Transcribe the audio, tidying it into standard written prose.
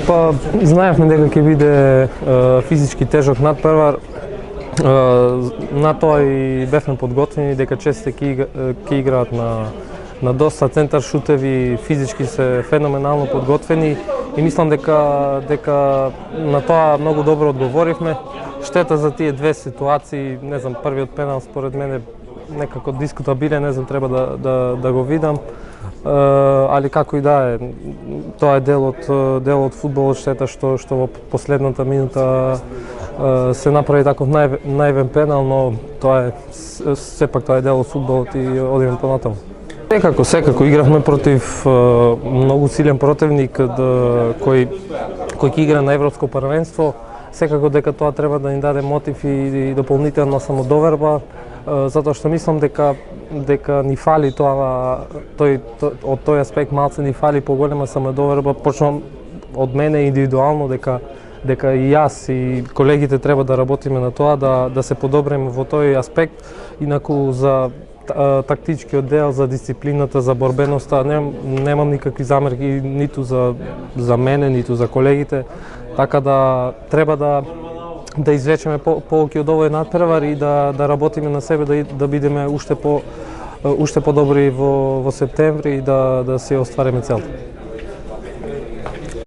Па, знаевме дека ќе биде физички тежок надпревар. На тоа и бевме подготвени дека честе ќе играат на доста центар шутеви, физички се феноменално подготвени и мислам дека на тоа многу добро одговоривме. Штета за тие две ситуации, не знам, првиот пенал според мене некако дискутабилен, не знам, треба да го видам. Али како и да е, тоа е дел од фудбалот, штета што во последната минута се направи таков наивен пенал, но тоа е сепак тоа е дел од фудбалот и одиме понатаму. Секако игравме против многу силен противник кој ќе игра на европско првенство. Секако дека тоа треба да ни даде мотив и дополнителна самодоверба, затоа што мислам дека ни фали тоа, од тој аспект малце ни фали поголема самодоверба, почнувам од мене индивидуално дека и јас и колегите треба да работиме на тоа, да се подобриме во тој аспект. Инаку за тактичкиот дел, за дисциплината, за борбеноста, немам никакви замерки ниту за мене, ниту за колегите, така да треба да извлечеме поуки од овој надпревар и да работиме на себе, да бидеме уште подобри во септември и да се оствариме целта.